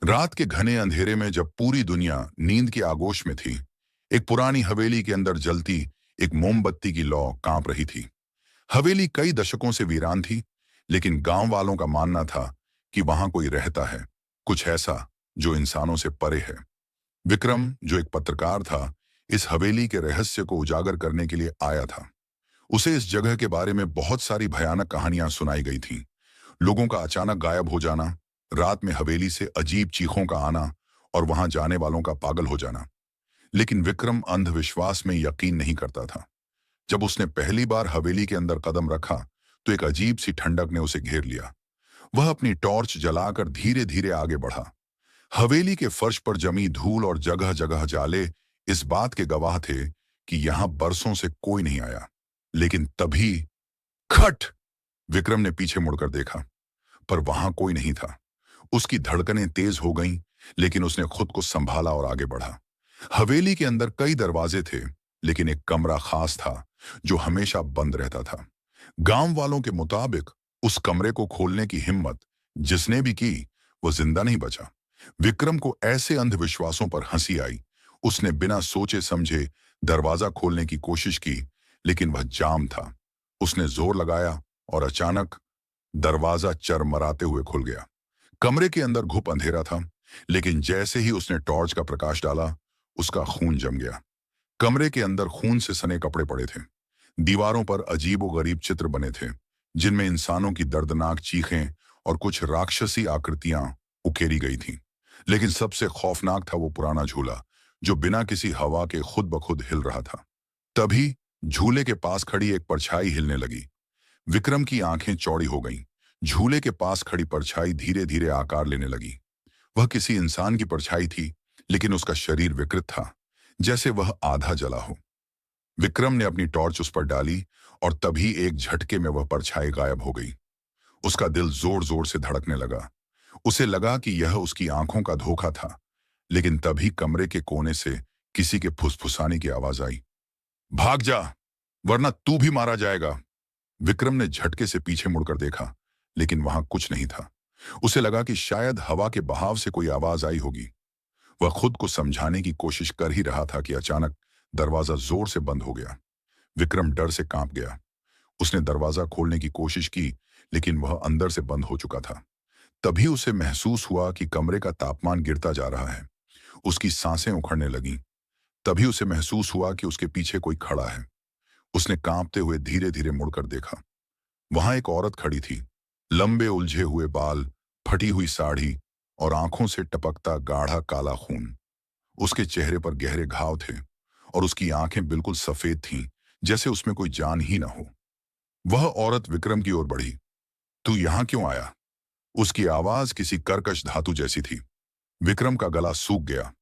रात के घने अंधेरे में जब पूरी दुनिया नींद की आगोश में थी, एक पुरानी हवेली के अंदर जलती एक मोमबत्ती की लौ कांप रही थी। हवेली कई दशकों से वीरान थी, लेकिन गांव वालों का मानना था कि वहां कोई रहता है, कुछ ऐसा जो इंसानों से परे है। विक्रम, जो एक पत्रकार था, इस हवेली के रहस्य को उजागर करने के लिए आया था। उसे इस जगह के बारे में बहुत सारी भयानक कहानियां सुनाई गई थीं। लोगों का अचानक गायब हो जाना, रात में हवेली से अजीब चीखों का आना और वहां जाने वालों का पागल हो जाना। लेकिन विक्रम अंधविश्वास में यकीन नहीं करता था। जब उसने पहली बार हवेली के अंदर कदम रखा, तो एक अजीब सी ठंडक ने उसे घेर लिया। वह अपनी टॉर्च जलाकर धीरे धीरे आगे बढ़ा। हवेली के फर्श पर जमी धूल और जगह जगह जाले इस बात के गवाह थे कि यहां बरसों से कोई नहीं आया। लेकिन तभी खट! विक्रम ने पीछे मुड़कर देखा, पर वहां कोई नहीं था। उसकी धड़कनें तेज हो गईं, लेकिन उसने खुद को संभाला और आगे बढ़ा। हवेली के अंदर कई दरवाजे थे, लेकिन एक कमरा खास था जो हमेशा बंद रहता था। गांव वालों के मुताबिक उस कमरे को खोलने की हिम्मत जिसने भी की, वो जिंदा नहीं बचा। विक्रम को ऐसे अंधविश्वासों पर हंसी आई। उसने बिना सोचे समझे दरवाजा खोलने की कोशिश की, लेकिन वह जाम था। उसने जोर लगाया और अचानक दरवाजा चरमराते हुए खुल गया। कमरे के अंदर घुप अंधेरा था, लेकिन जैसे ही उसने टॉर्च का प्रकाश डाला, उसका खून जम गया। कमरे के अंदर खून से सने कपड़े पड़े थे। दीवारों पर अजीबोगरीब चित्र बने थे, जिनमें इंसानों की दर्दनाक चीखें और कुछ राक्षसी आकृतियां उकेरी गई थीं। लेकिन सबसे खौफनाक था वो पुराना झूला, जो बिना किसी हवा के खुद ब खुद हिल रहा था। तभी झूले के पास खड़ी एक परछाई हिलने लगी। विक्रम की आंखें चौड़ी हो गईं। झूले के पास खड़ी परछाई धीरे धीरे आकार लेने लगी। वह किसी इंसान की परछाई थी, लेकिन उसका शरीर विकृत था, जैसे वह आधा जला हो। विक्रम ने अपनी टॉर्च उस पर डाली और तभी एक झटके में वह परछाई गायब हो गई। उसका दिल जोर जोर से धड़कने लगा। उसे लगा कि यह उसकी आंखों का धोखा था। लेकिन तभी कमरे के कोने से किसी के फुसफुसाने की आवाज आई। भाग जा, वरना तू भी मारा जाएगा। विक्रम ने झटके से पीछे मुड़कर देखा, लेकिन वहां कुछ नहीं था। उसे लगा कि शायद हवा के बहाव से कोई आवाज आई होगी। वह खुद को समझाने की कोशिश कर ही रहा था कि अचानक दरवाजा जोर से बंद हो गया। विक्रम डर से कांप गया। उसने दरवाजा खोलने की कोशिश की, लेकिन वह अंदर से बंद हो चुका था। तभी उसे महसूस हुआ कि कमरे का तापमान गिरता जा रहा है। उसकी सांसें उखड़ने लगीं। तभी उसे महसूस हुआ कि उसके पीछे कोई खड़ा है। उसने कांपते हुए धीरे धीरे मुड़कर देखा। वहां एक औरत खड़ी थी। लंबे उलझे हुए बाल, फटी हुई साड़ी और आंखों से टपकता गाढ़ा काला खून। उसके चेहरे पर गहरे घाव थे और उसकी आंखें बिल्कुल सफेद थीं, जैसे उसमें कोई जान ही ना हो। वह औरत विक्रम की ओर बढ़ी। तू यहां क्यों आया? उसकी आवाज किसी कर्कश धातु जैसी थी। विक्रम का गला सूख गया।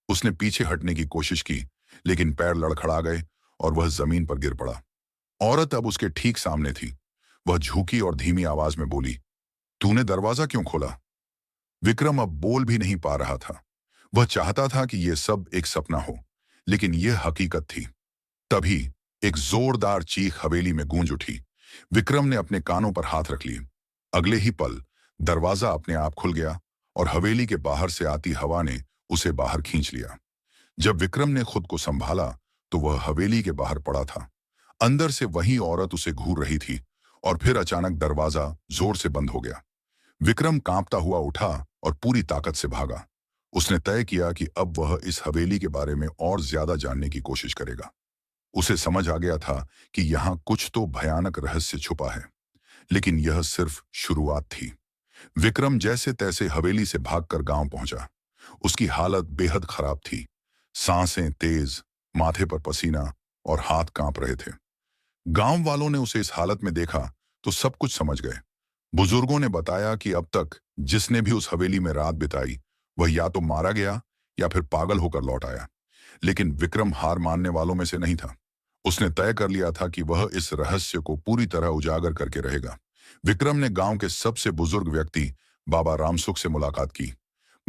उसने पीछे हटने की कोशिश की, लेकिन पैर लड़खड़ा गए और वह जमीन पर गिर पड़ा। औरत अब उसके ठीक सामने थी। वह झुकी और धीमी आवाज में बोली, तूने दरवाजा क्यों खोला? विक्रम अब बोल भी नहीं पा रहा था। वह चाहता था कि यह सब एक सपना हो, लेकिन यह हकीकत थी। तभी एक जोरदार चीख हवेली में गूंज उठी। विक्रम ने अपने कानों पर हाथ रख लिए। अगले ही पल दरवाजा अपने आप खुल गया और हवेली के बाहर से आती हवा ने उसे बाहर खींच लिया। जब विक्रम ने खुद को संभाला, तो वह हवेली के बाहर पड़ा था। अंदर से वही औरत उसे घूर रही थी और फिर अचानक दरवाजा जोर से बंद हो गया। विक्रम कांपता हुआ उठा और पूरी ताकत से भागा। उसने तय किया कि अब वह इस हवेली के बारे में और ज्यादा जानने की कोशिश करेगा। उसे समझ आ गया था कि यहाँ कुछ तो भयानक रहस्य छुपा है, लेकिन यह सिर्फ शुरुआत थी। विक्रम जैसे तैसे हवेली से भागकर गांव पहुंचा। उसकी हालत बेहद खराब थी। सांसें तेज, माथे पर पसीना और हाथ कांप रहे थे। गांव वालों ने उसे इस हालत में देखा तो सब कुछ समझ गए। बुजुर्गों ने बताया कि अब तक जिसने भी उस हवेली में रात बिताई, वह या तो मारा गया या फिर पागल होकर लौट आया। लेकिन विक्रम हार मानने वालों में से नहीं था। उसने तय कर लिया था कि वह इस रहस्य को पूरी तरह उजागर करके रहेगा। विक्रम ने गांव के सबसे बुजुर्ग व्यक्ति बाबा रामसुख से मुलाकात की।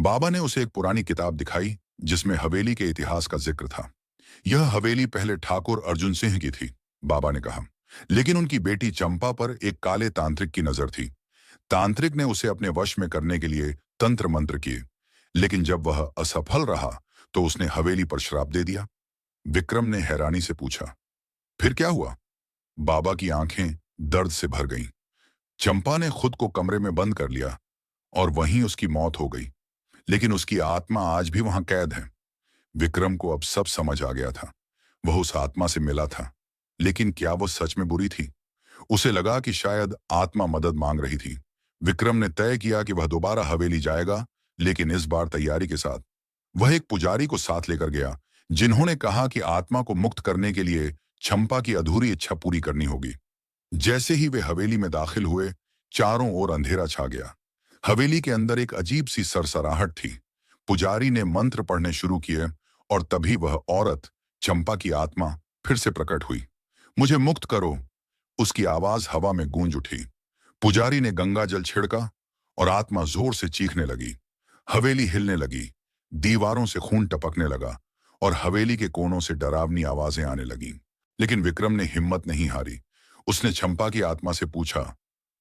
बाबा ने उसे एक पुरानी किताब दिखाई, जिसमें हवेली के इतिहास का जिक्र था। यह हवेली पहले ठाकुर अर्जुन सिंह की थी, बाबा ने कहा, लेकिन उनकी बेटी चंपा पर एक काले तांत्रिक की नजर थी। तांत्रिक ने उसे अपने वश में करने के लिए तंत्र मंत्र किए, लेकिन जब वह असफल रहा तो उसने हवेली पर श्राप दे दिया। विक्रम ने हैरानी से पूछा, फिर क्या हुआ? बाबा की आंखें दर्द से भर गईं। चंपा ने खुद को कमरे में बंद कर लिया और वहीं उसकी मौत हो गई, लेकिन उसकी आत्मा आज भी वहां कैद है। विक्रम को अब सब समझ आ गया था। वह उस आत्मा से मिला था, लेकिन क्या वो सच में बुरी थी? उसे लगा कि शायद आत्मा मदद मांग रही थी। विक्रम ने तय किया कि वह दोबारा हवेली जाएगा, लेकिन इस बार तैयारी के साथ। वह एक पुजारी को साथ लेकर गया, जिन्होंने कहा कि आत्मा को मुक्त करने के लिए चंपा की अधूरी इच्छा पूरी करनी होगी। जैसे ही वे हवेली में दाखिल हुए, चारों ओर अंधेरा छा गया। हवेली के अंदर एक अजीब सी सरसराहट थी। पुजारी ने मंत्र पढ़ने शुरू किए और तभी वह औरत, चंपा की आत्मा, फिर से प्रकट हुई। मुझे मुक्त करो, उसकी आवाज हवा में गूंज उठी। पुजारी ने गंगा जल छिड़का और आत्मा जोर से चीखने लगी। हवेली हिलने लगी, दीवारों से खून टपकने लगा और हवेली के कोनों से डरावनी आवाजें आने लगीं। लेकिन विक्रम ने हिम्मत नहीं हारी। उसने चंपा की आत्मा से पूछा,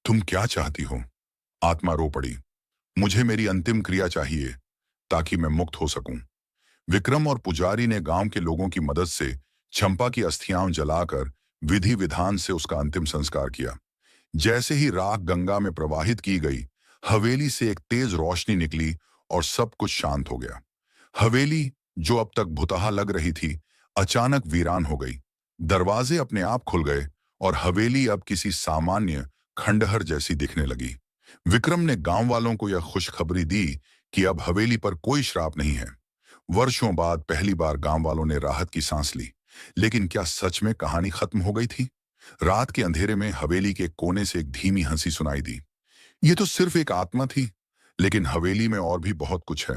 तुम क्या चाहती हो? आत्मा रो पड़ी, मुझे मेरी अंतिम क्रिया चाहिए ताकि मैं मुक्त हो सकूं। विक्रम और पुजारी ने गांव के लोगों की मदद से चंपा की अस्थियां जलाकर विधि विधान से उसका अंतिम संस्कार किया। जैसे ही राख गंगा में प्रवाहित की गई, हवेली से एक तेज रोशनी निकली और सब कुछ शांत हो गया। हवेली, जो अब तक भुतहा लग रही थी, अचानक वीरान हो गई। दरवाजे अपने आप खुल गए और हवेली अब किसी सामान्य खंडहर जैसी दिखने लगी। विक्रम ने गांव वालों को यह खुशखबरी दी कि अब हवेली पर कोई श्राप नहीं है। वर्षों बाद पहली बार गांव वालों ने राहत की सांस ली। लेकिन क्या सच में कहानी खत्म हो गई थी? रात के अंधेरे में हवेली के कोने से एक धीमी हंसी सुनाई दी। ये तो सिर्फ एक आत्मा थी, लेकिन हवेली में और भी बहुत कुछ है।